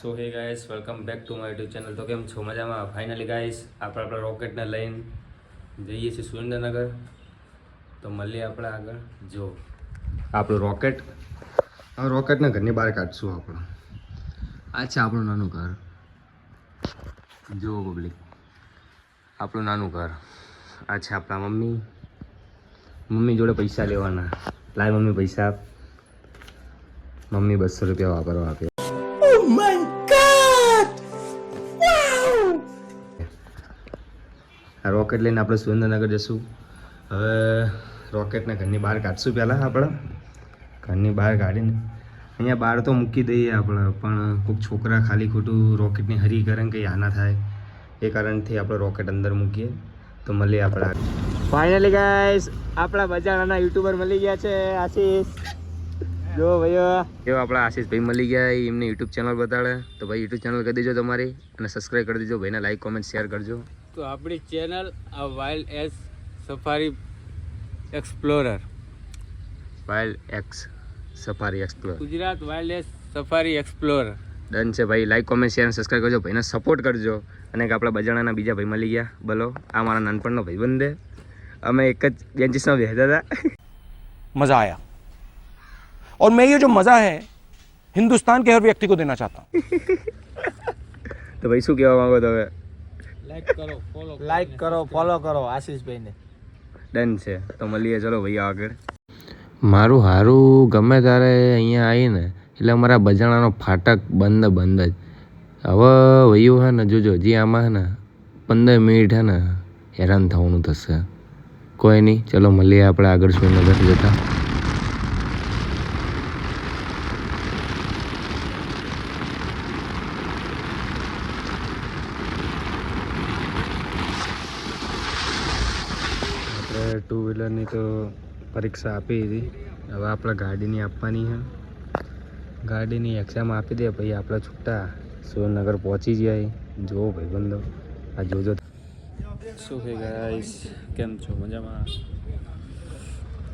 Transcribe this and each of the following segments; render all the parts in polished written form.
સો હે guys, welcome back to my YouTube channel. તો કેમ છો? મજામાં? ફાઇનલી ગાઈસ આપણે આપણા રોકેટને લઈને જઈએ છીએ સુરેન્દ્રનગર. તો મળીએ આપણે આગળ. જો આપણું રોકેટ, હવે રોકેટને ઘરની બહાર કાઢશું આપણું. આ છે આપણું નાનું ઘર. જો પબ્લિક, આપણું નાનું ઘર. આ છે આપણા મમ્મી જોડે પૈસા લેવાના. લાય મમ્મી પૈસા આપ. મમ્મી 200 રૂપિયા વાપરવા આપે. આ રોકેટ લઈને આપણે સુરેન્દ્રનગર જઈશું. હવે રોકેટને ઘરની બહાર કાઢશું. પહેલાં આપણે ઘરની બહાર કાઢીને અહીંયા બહાર તો મૂકી દઈએ આપણે, પણ કોઈક છોકરા ખાલી ખોટું રોકેટની હરી કરે કંઈ આના થાય એ કારણથી આપણે રોકેટ અંદર મૂકીએ. તો મળીએ આપણા. ફાઇનલી ગાઈસ આપણા બજારના યુટ્યુબર મળી ગયા છે. આશીષ જો ભાઈઓ, કેવો આપણા આશીષભાઈ મળી ગયા. એમને યુટ્યુબ ચેનલ બતાડે તો ભાઈ યુટ્યુબ ચેનલ કરી દેજો તમારી, અને સબસ્ક્રાઈબ કરી દેજો ભાઈને. લાઈક કોમેન્ટ શેર કરજો. તો આપણી ચેનલ આ wild S safari explorer, Gujarat wild S safari explorer done છે ભાઈ. લાઈક કોમેન્ટ શેર અને સબસ્ક્રાઈબ કરજો ભાઈને, સપોર્ટ કરજો. અને કે આપણા બજાણાના બીજા ભાઈ મળી ગયા. બોલો, આ મારા નાનપણનો ભાઈ બંધ. અમે એક જ બેન્ચીસમાં બેસતા હતા. मज़ा आया और मैं ये जो मज़ा है हिंदुस्तान के हर व्यक्ति को देना चाहता हूँ. તો ભાઈ શું કહેવા માંગો તમે? લાઈક કરો ફોલો કરો આશીષભાઈને. ડન છે. તો મળીએ, ચલો ભાઈ આગળ. મારું હારું ગમે ત્યારે અહીંયા આવીને એટલે અમારા બજાણાનો ફાટક બંધ જ. હવે ભાઈઓ હે ને જોજો, હજી આમાં હે ને 15 મિનિટ હે ને હેરાન થવાનું થશે. કોઈ નહીં, ચલો મળીએ આપણે આગળ સુરેન્દ્રનગર જતા. આપણે 2 વ્હીલરની તો પરીક્ષા આપી હતી. હવે આપણે ગાડીની આપવાની છે. ગાડીની એક્ઝામ આપી દે ભાઈ, આપણે છૂટા સુરેન્દ્રનગર પહોંચી જાય. જુઓ ભાઈ બંધો, આ જોજો. શું છે ગાઈસ, કેમ છો? મજામાં?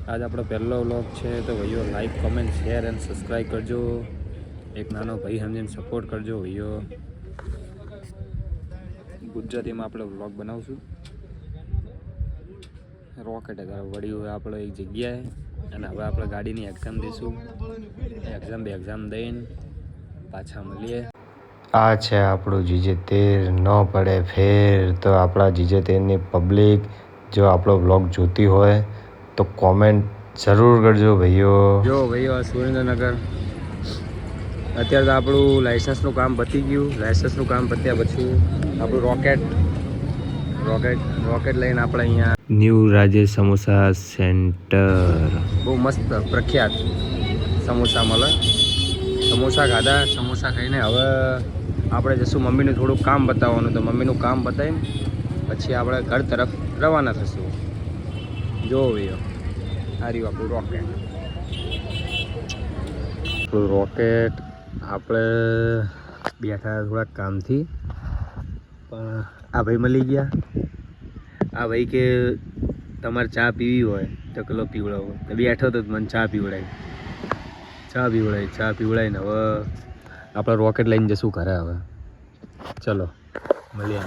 આજ આપણો પહેલો વ્લોગ છે. તો ભાઈઓ લાઈક કોમેન્ટ શેર અને સબસ્ક્રાઈબ કરજો. એક નાનો ભાઈ સમજીને સપોર્ટ કરજો ભાઈઓ. ગુજરાતીમાં આપણે વ્લોગ બનાવશું. રોકેટ વળ્યું હોય આપણે એક જગ્યાએ, અને હવે આપણે ગાડીની એક્ઝામ દઈશું. એક્ઝામ દઈને પાછા મળીએ. આ છે આપણું GJ13. ન પડે ફેર. તો આપણા GJ13ની પબ્લિક જો આપણો વ્લોગ જોતી હોય તો કોમેન્ટ જરૂર કરજો ભાઈઓ. જો ભાઈઓ, સુરેન્દ્રનગર અત્યારે તો આપણું લાઇસન્સનું કામ પતી ગયું. લાઇસન્સનું કામ પત્યા પછી આપણું રોકેટ લઈને આપણે અહીંયા ન્યૂ રાજેશ સમોસા સેન્ટર, બહુ મસ્ત પ્રખ્યાત સમોસા મળે. સમોસા ખાધા. સમોસા ખાઈને હવે આપણે જઈશું મમ્મીનું થોડુંક કામ બતાવવાનું. તો મમ્મીનું કામ બતાવીને પછી આપણે ઘર તરફ રવાના થશું. જો ભાઈઓ, આ રહ્યું આપણું રોકેટ. આપણે બેઠા થોડાક કામથી, પણ આ ભાઈ મળી ગયા. આ ભાઈ કે તમારે ચા પીવી હોય તો કલો પીવડાવો. બેઠો તો મને ચા પીવડાવીને હવે આપણે રોકેટ લઈને જશું ઘરે. હવે ચલો મળીએ.